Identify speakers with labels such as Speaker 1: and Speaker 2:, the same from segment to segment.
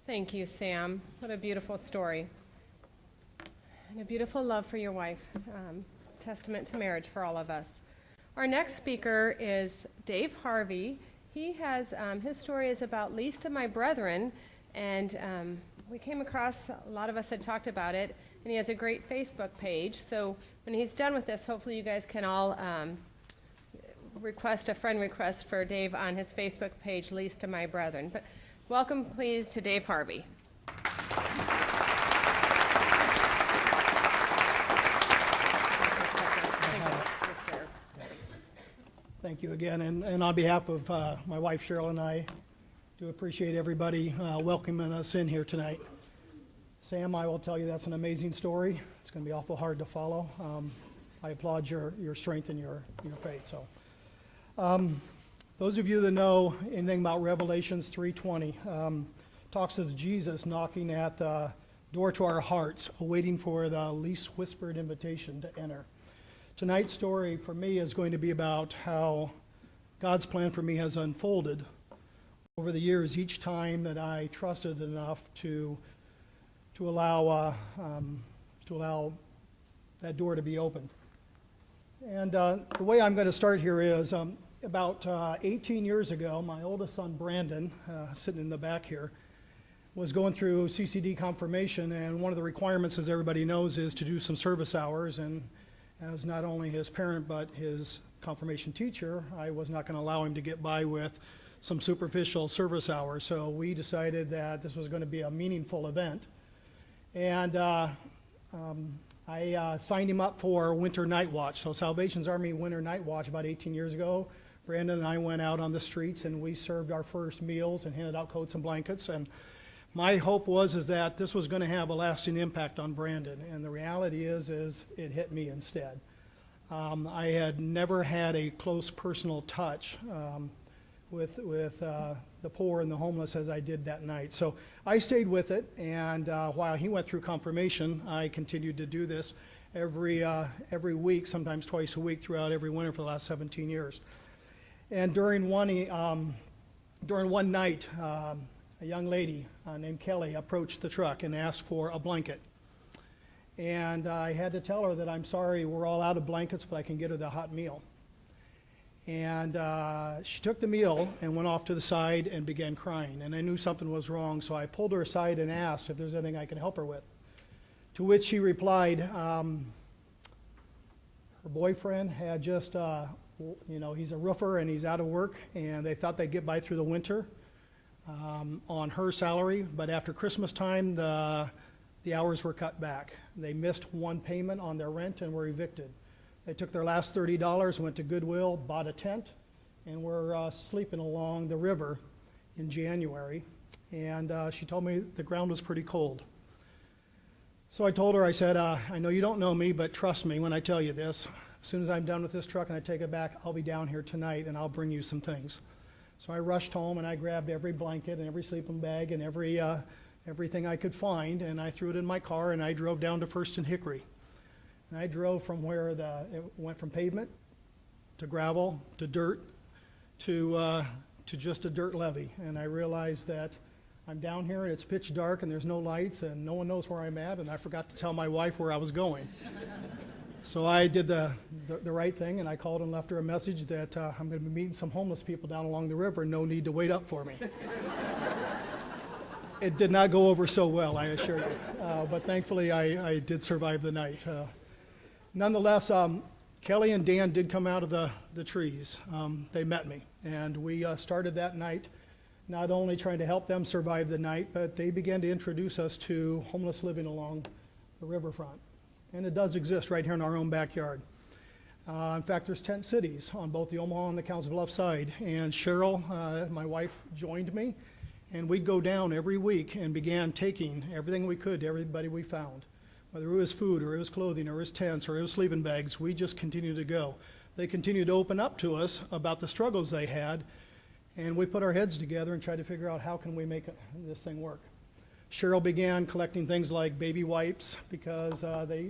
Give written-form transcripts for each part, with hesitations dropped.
Speaker 1: Thank you, Sam. What a beautiful story. And a beautiful love for your wife. Testament to marriage for all of us. Our next speaker is Dave Harvey. He has, his story is about least of my brethren, and we came across, a lot of us had talked about it, and he has a great Facebook page. So when he's done with this, hopefully you guys can all request a friend request for Dave on his Facebook page, Least of My Brethren. But welcome, please, to Dave Harvey.
Speaker 2: Thank you again, and on behalf of my wife Cheryl and I, do appreciate everybody welcoming us in here tonight. Sam, I will tell you that's an amazing story. It's going to be awful hard to follow. I applaud your strength and your faith. So, those of you that know anything about Revelations 3:20, talks of Jesus knocking at the door to our hearts, awaiting for the least whispered invitation to enter. Tonight's story for me is going to be about how God's plan for me has unfolded over the years, each time that I trusted enough to allow that door to be opened. And the way I'm going to start here is about 18 years ago, my oldest son Brandon, sitting in the back here, was going through CCD confirmation, and one of the requirements, as everybody knows, is to do some service hours. And as not only his parent but his confirmation teacher, I was not going to allow him to get by with some superficial service hours. So we decided that this was going to be a meaningful event. And I signed him up for Winter Night Watch. So Salvation's Army Winter Night Watch about 18 years ago. Brandon and I went out on the streets and we served our first meals and handed out coats and blankets. And my hope is that this was going to have a lasting impact on Brandon, and the reality is it hit me instead. I had never had a close personal touch with the poor and the homeless as I did that night. So I stayed with it, and while he went through confirmation, I continued to do this every week, sometimes twice a week, throughout every winter for the last 17 years. And during one night, a young lady named Kelly approached the truck and asked for a blanket. And I had to tell her that I'm sorry, we're all out of blankets, but I can get her the hot meal. And she took the meal and went off to the side and began crying. And I knew something was wrong, so I pulled her aside and asked if there's anything I could help her with. To which she replied, her boyfriend had just, he's a roofer and he's out of work, and they thought they'd get by through the winter on her salary, but after Christmas time, the hours were cut back. They missed one payment on their rent and were evicted. They took their last $30, went to Goodwill, bought a tent, and were sleeping along the river in January. And she told me the ground was pretty cold. So I told her, I said, I know you don't know me, but trust me when I tell you this. As soon as I'm done with this truck and I take it back, I'll be down here tonight and I'll bring you some things. So I rushed home and I grabbed every blanket and every sleeping bag and everything I could find, and I threw it in my car and I drove down to First and Hickory. And I drove from where it went from pavement to gravel to dirt to just a dirt levee. And I realized that I'm down here and it's pitch dark and there's no lights and no one knows where I'm at, and I forgot to tell my wife where I was going. So I did the right thing, and I called and left her a message that I'm going to be meeting some homeless people down along the river, no need to wait up for me. It did not go over so well, I assure you, but thankfully I did survive the night. Nonetheless, Kelly and Dan did come out of the trees. They met me, and we started that night not only trying to help them survive the night, but they began to introduce us to homeless living along the riverfront. And it does exist right here in our own backyard. In fact, there's tent cities on both the Omaha and the Council Bluffs side. And Cheryl, my wife, joined me, and we'd go down every week and began taking everything we could to everybody we found. Whether it was food or it was clothing or it was tents or it was sleeping bags, we just continued to go. They continued to open up to us about the struggles they had, and we put our heads together and tried to figure out how can we make this thing work. Cheryl began collecting things like baby wipes because they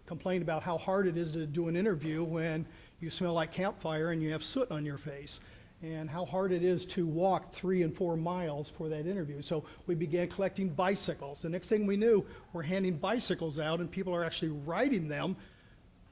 Speaker 2: complained about how hard it is to do an interview when you smell like campfire and you have soot on your face. and how hard it is to walk 3 and 4 miles for that interview. So we began collecting bicycles. The next thing we knew, we're handing bicycles out and people are actually riding them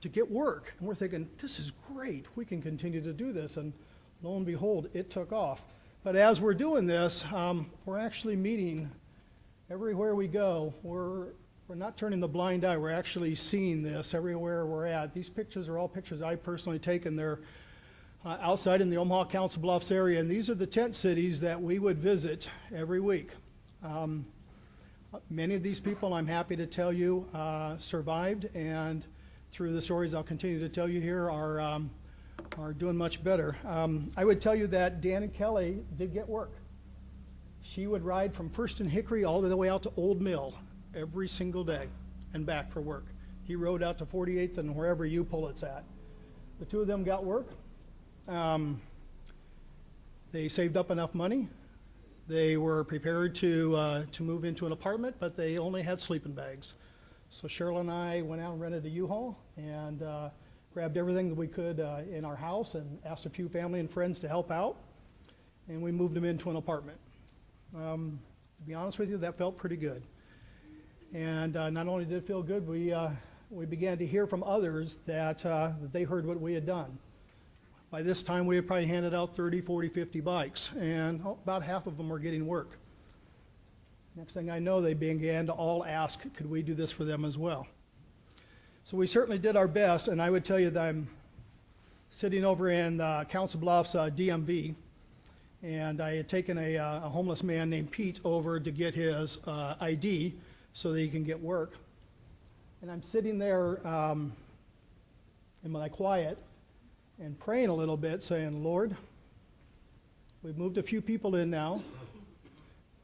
Speaker 2: to get work. And we're thinking, this is great, we can continue to do this. And lo and behold, it took off. But as we're doing this, we're actually meeting everywhere we go. We're not turning the blind eye, we're actually seeing this everywhere we're at. These pictures are all pictures I've personally taken. They're outside in the Omaha Council Bluffs area, and these are the tent cities that we would visit every week. Many of these people, I'm happy to tell you, survived, and through the stories I'll continue to tell you here, are doing much better. I would tell you that Dan and Kelly did get work. She would ride from First and Hickory all the way out to Old Mill every single day and back for work. He rode out to 48th and wherever you pull it's at. The two of them got work. They saved up enough money. They were prepared to move into an apartment, but they only had sleeping bags. So Cheryl and I went out and rented a U-Haul and grabbed everything that we could in our house and asked a few family and friends to help out, and we moved them into an apartment. To be honest with you, that felt pretty good. And not only did it feel good, we began to hear from others that they heard what we had done. By this time, we had probably handed out 30, 40, 50 bikes, and about half of them were getting work. Next thing I know, they began to all ask, could we do this for them as well? So we certainly did our best, and I would tell you that I'm sitting over in Council Bluffs DMV, and I had taken a homeless man named Pete over to get his ID so that he can get work. And I'm sitting there in my quiet and praying a little bit, saying, Lord, we've moved a few people in now.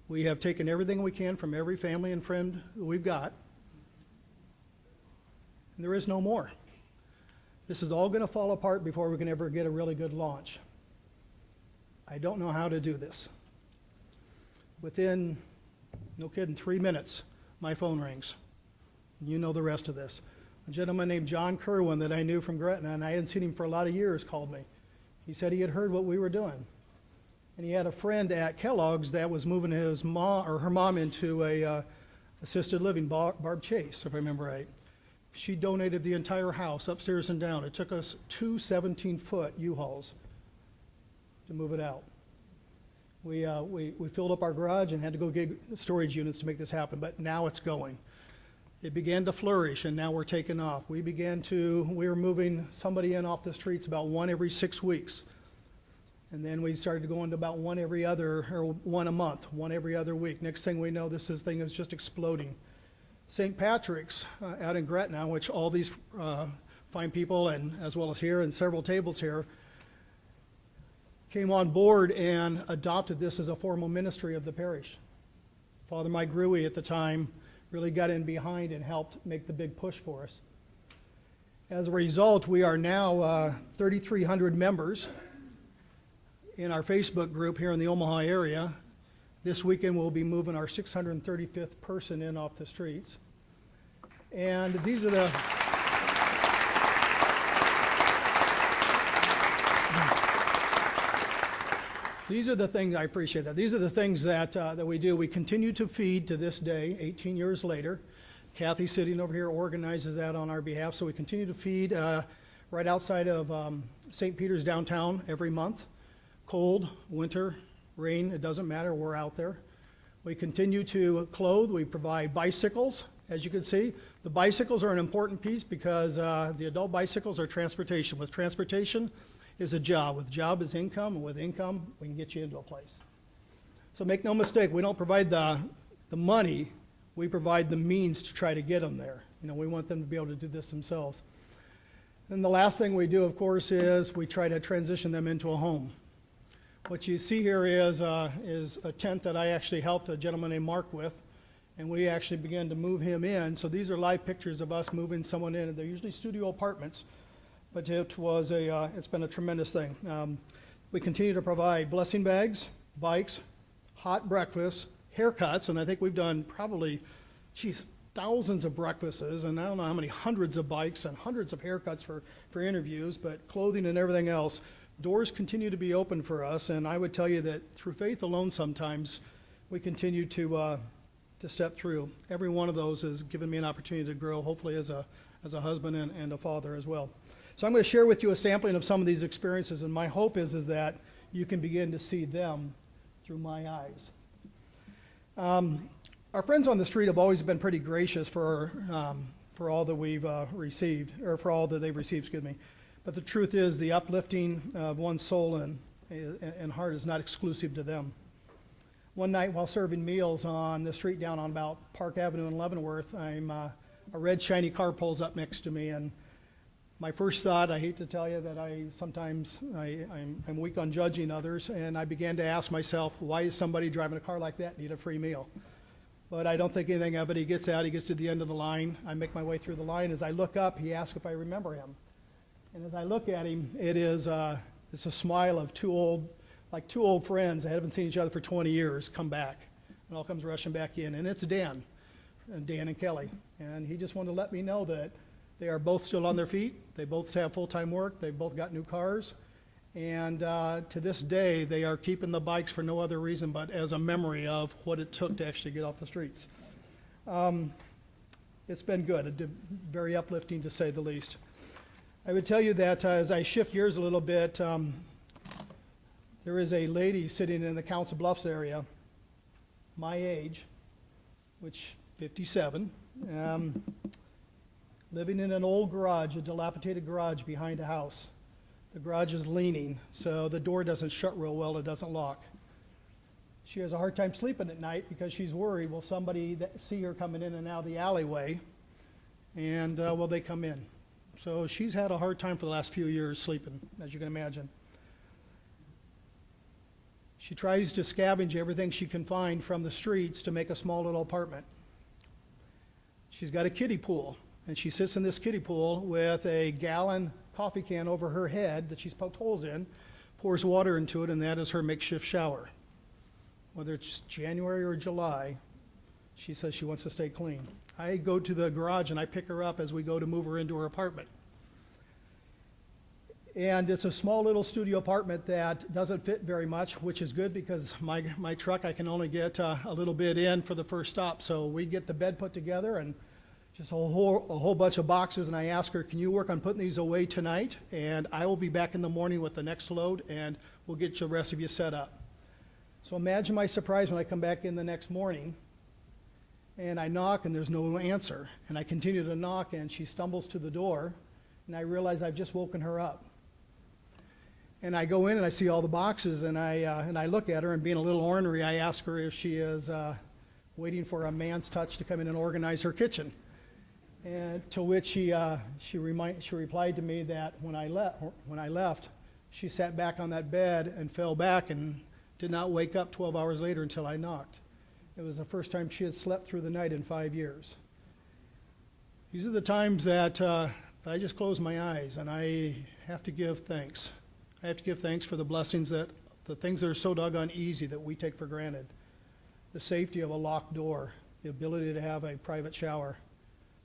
Speaker 2: We have taken everything we can from every family and friend that we've got. And there is no more. This is all going to fall apart before we can ever get a really good launch. I don't know how to do this. Within, no kidding, 3 minutes, my phone rings. You know the rest of this. A gentleman named John Kerwin that I knew from Gretna, and I hadn't seen him for a lot of years, called me. He said he had heard what we were doing. And he had a friend at Kellogg's that was moving his mom or her mom into a assisted living, Barb Chase, if I remember right. She donated the entire house, upstairs and down. It took us 2 17-foot U-Hauls to move it out. We filled up our garage and had to go get storage units to make this happen, but now it's going. It began to flourish, and now we're taking off. We were moving somebody in off the streets about one every 6 weeks. And then we started going to about one a month, one every other week. Next thing we know, this thing is just exploding. St. Patrick's out in Gretna, which all these fine people, and as well as here and several tables here, came on board and adopted this as a formal ministry of the parish. Father Mike Gruey at the time really got in behind and helped make the big push for us. As a result, we are now 3,300 members in our Facebook group here in the Omaha area. This weekend we'll be moving our 635th person in off the streets. And these are the things, I appreciate that. These are the things that we do. We continue to feed to this day, 18 years later. Kathy sitting over here organizes that on our behalf. So we continue to feed right outside of St. Peter's downtown every month. Cold, winter, rain, it doesn't matter, we're out there. We continue to clothe. We provide bicycles, as you can see. The bicycles are an important piece because the adult bicycles are transportation. With transportation is a job. With job is income, and with income, we can get you into a place. So make no mistake, we don't provide the money, we provide the means to try to get them there. You know, we want them to be able to do this themselves. And the last thing we do, of course, is we try to transition them into a home. What you see here is a tent that I actually helped a gentleman named Mark with, and we actually began to move him in. So these are live pictures of us moving someone in. They're usually studio apartments, but it's been a tremendous thing. We continue to provide blessing bags, bikes, hot breakfast, haircuts, and I think we've done probably, thousands of breakfasts, and I don't know how many hundreds of bikes and hundreds of haircuts for interviews, but clothing and everything else. doors continue to be open for us, and I would tell you that through faith alone sometimes we continue to step through. Every one of those has given me an opportunity to grow, hopefully as a husband and a father as well. So I'm going to share with you a sampling of some of these experiences, and my hope is that you can begin to see them through my eyes. Our friends on the street have always been pretty gracious for all that we've received, or for all that they've received, excuse me. But the truth is, the uplifting of one's soul and heart is not exclusive to them. One night while serving meals on the street down on about Park Avenue in Leavenworth, a red shiny car pulls up next to me, and my first thought, I hate to tell you that I'm weak on judging others, and I began to ask myself, why is somebody driving a car like that need a free meal? But I don't think anything of it. He gets out, he gets to the end of the line. I make my way through the line. As I look up, he asks if I remember him. And as I look at him, it's a smile of two old friends that haven't seen each other for 20 years come back. And all comes rushing back in. And it's Dan and Kelly. And he just wanted to let me know that they are both still on their feet. They both have full-time work. They've both got new cars. And to this day, they are keeping the bikes for no other reason but as a memory of what it took to actually get off the streets. It's been good, very uplifting to say the least. I would tell you that as I shift gears a little bit, there is a lady sitting in the Council Bluffs area, my age, which 57, living in an old garage, a dilapidated garage behind a house. The garage is leaning, so the door doesn't shut real well, it doesn't lock. She has a hard time sleeping at night because she's worried, will somebody see her coming in and out of the alleyway, and will they come in? So she's had a hard time for the last few years sleeping, as you can imagine. She tries to scavenge everything she can find from the streets to make a small little apartment. She's got a kiddie pool, and she sits in this kiddie pool with a gallon coffee can over her head that she's poked holes in, pours water into it, and that is her makeshift shower. Whether it's January or July, she says she wants to stay clean. I go to the garage and I pick her up as we go to move her into her apartment. And it's a small little studio apartment that doesn't fit very much, which is good because my truck, I can only get a little bit in for the first stop. So we get the bed put together and just a whole bunch of boxes, and I ask her, can you work on putting these away tonight? And I will be back in the morning with the next load, and we'll get the rest of you set up. So imagine my surprise when I come back in the next morning, and I knock, and there's no answer. And I continue to knock, and she stumbles to the door, and I realize I've just woken her up. And I go in, and I see all the boxes, and I look at her, and being a little ornery, I ask her if she is waiting for a man's touch to come in and organize her kitchen. And to which she replied to me that when I left, she sat back on that bed and fell back and did not wake up 12 hours later until I knocked. It was the first time she had slept through the night in 5 years. These are the times that I just close my eyes and I have to give thanks. I have to give thanks for the blessings the things that are so doggone easy that we take for granted. The safety of a locked door, the ability to have a private shower,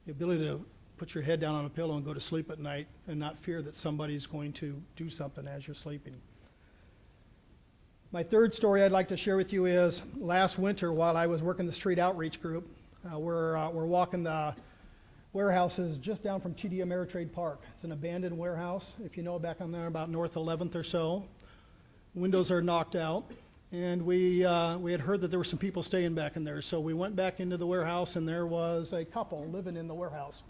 Speaker 2: the ability to put your head down on a pillow and go to sleep at night and not fear that somebody's going to do something as you're sleeping. My third story I'd like to share with you is last winter while I was working the street outreach group, we're walking the warehouses just down from TD Ameritrade Park. It's an abandoned warehouse, if you know, back on there about North 11th or so. Windows are knocked out. And we had heard that there were some people staying back in there. So we went back into the warehouse, and there was a couple living in the warehouse,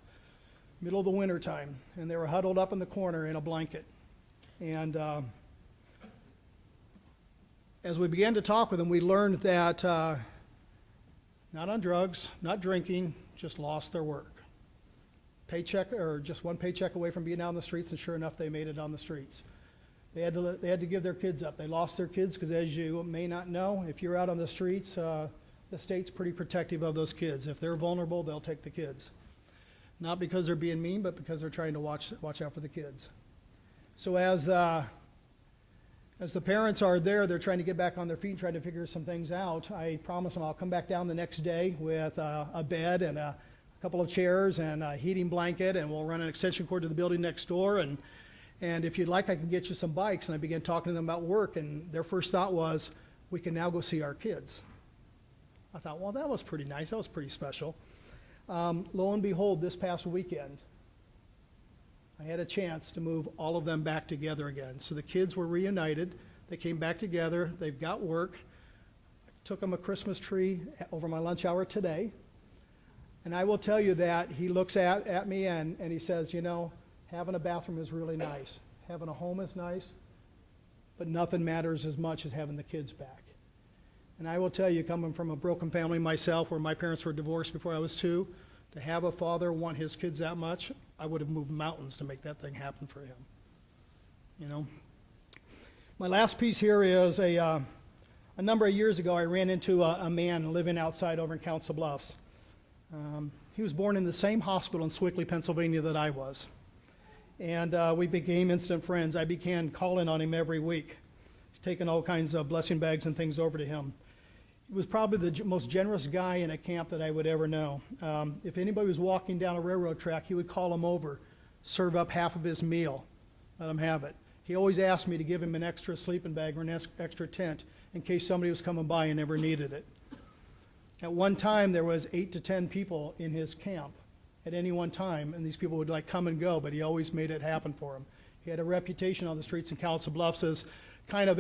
Speaker 2: middle of the winter time. And they were huddled up in the corner in a blanket. And as we began to talk with them, we learned that not on drugs, not drinking, just lost their work. Paycheck, or just one paycheck away from being out on the streets, and sure enough, they made it on the streets. They had to give their kids up. They lost their kids because, as you may not know, if you're out on the streets, the state's pretty protective of those kids. If they're vulnerable, they'll take the kids. Not because they're being mean, but because they're trying to watch out for the kids. So as the parents are there, they're trying to get back on their feet, trying to figure some things out. I promise them I'll come back down the next day with a bed and a couple of chairs and a heating blanket, and we'll run an extension cord to the building next door, and And if you'd like, I can get you some bikes. And I began talking to them about work, and their first thought was, we can now go see our kids. I thought, well, that was pretty nice. That was pretty special. Lo and behold, this past weekend, I had a chance to move all of them back together again. So the kids were reunited. They came back together. They've got work. I took them a Christmas tree over my lunch hour today. And I will tell you that he looks at me and he says, you know, having a bathroom is really nice. Having a home is nice. But nothing matters as much as having the kids back. And I will tell you, coming from a broken family myself, where my parents were divorced before I was 2, to have a father want his kids that much, I would have moved mountains to make that thing happen for him. You know. My last piece here is a number of years ago, I ran into a man living outside over in Council Bluffs. He was born in the same hospital in Swickley, Pennsylvania that I was. And we became instant friends. I began calling on him every week, taking all kinds of blessing bags and things over to him. He was probably the most generous guy in a camp that I would ever know. If anybody was walking down a railroad track, he would call them over, serve up half of his meal, let them have it. He always asked me to give him an extra sleeping bag or an extra tent in case somebody was coming by and never needed it. At one time, there was 8 to 10 people in his camp at any one time, and these people would like come and go, but he always made it happen for them. He had a reputation on the streets in Council Bluffs as kind of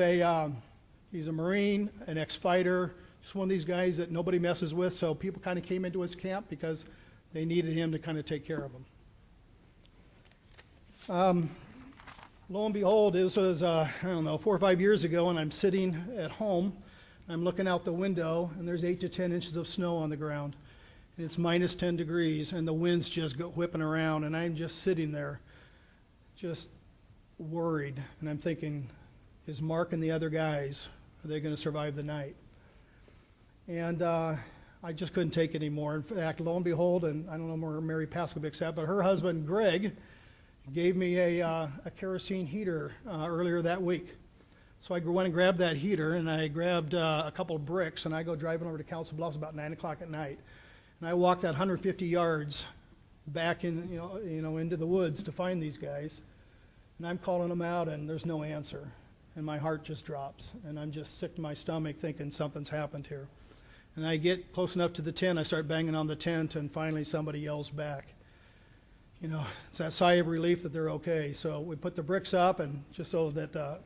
Speaker 2: he's a Marine, an ex-fighter, just one of these guys that nobody messes with, so people kind of came into his camp because they needed him to kind of take care of them. Lo and behold, this was, 4 or 5 years ago, and I'm sitting at home. I'm looking out the window, and there's 8 to 10 inches of snow on the ground. And it's minus 10 degrees, and the wind's just whipping around, and I'm just sitting there, just worried. And I'm thinking, is Mark and the other guys, are they going to survive the night? And I just couldn't take it anymore. In fact, lo and behold, and I don't know where Mary Paskovic's at, but her husband, Greg, gave me a kerosene heater earlier that week. So I went and grabbed that heater, and I grabbed a couple of bricks, and I go driving over to Council Bluffs about 9 o'clock at night. And I walked that 150 yards back in, into the woods to find these guys. And I'm calling them out, and there's no answer. And my heart just drops, and I'm just sick to my stomach thinking something's happened here. And I get close enough to the tent, I start banging on the tent, and finally somebody yells back. You know, it's that sigh of relief that they're okay. So we put the bricks up, and just so that the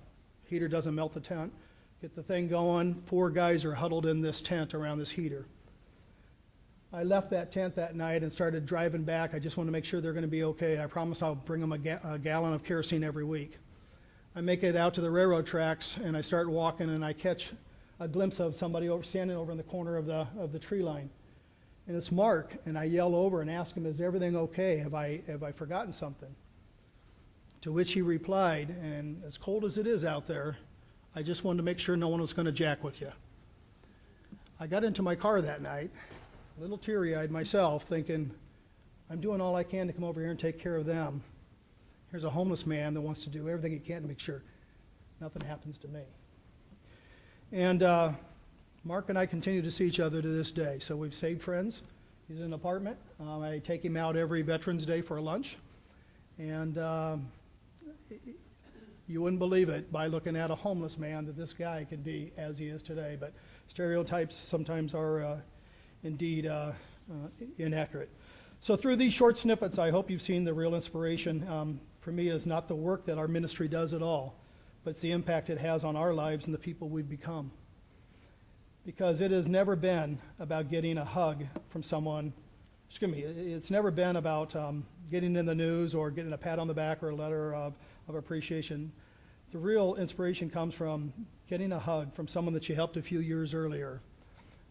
Speaker 2: heater doesn't melt the tent, get the thing going. 4 guys are huddled in this tent around this heater. I left that tent that night and started driving back. I just want to make sure they're going to be okay. I promise I'll bring them a gallon of kerosene every week. I make it out to the railroad tracks, and I start walking, and I catch a glimpse of somebody standing over in the corner of the tree line. And it's Mark, and I yell over and ask him, is everything okay? Have I forgotten something? To which he replied, and as cold as it is out there, I just wanted to make sure no one was going to jack with you. I got into my car that night, a little teary-eyed myself, thinking, I'm doing all I can to come over here and take care of them. Here's a homeless man that wants to do everything he can to make sure nothing happens to me. And Mark and I continue to see each other to this day. So we've stayed friends. He's in an apartment. I take him out every Veterans Day for lunch. And you wouldn't believe it by looking at a homeless man that this guy could be as he is today. But stereotypes sometimes are indeed inaccurate. So through these short snippets, I hope you've seen the real inspiration. For me, is not the work that our ministry does at all, but it's the impact it has on our lives and the people we've become. Because it has never been about getting a hug from someone. It's never been about getting in the news or getting a pat on the back or a letter of appreciation. The real inspiration comes from getting a hug from someone that you helped a few years earlier,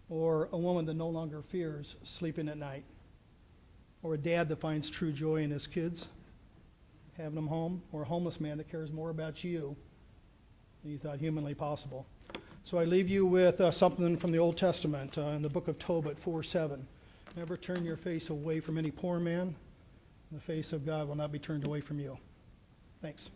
Speaker 2: or a woman that no longer fears sleeping at night, or a dad that finds true joy in his kids, having them home, or a homeless man that cares more about you than you thought humanly possible. So I leave you with something from the Old Testament in the book of Tobit 4:7. Never turn your face away from any poor man. The face of God will not be turned away from you. Thanks.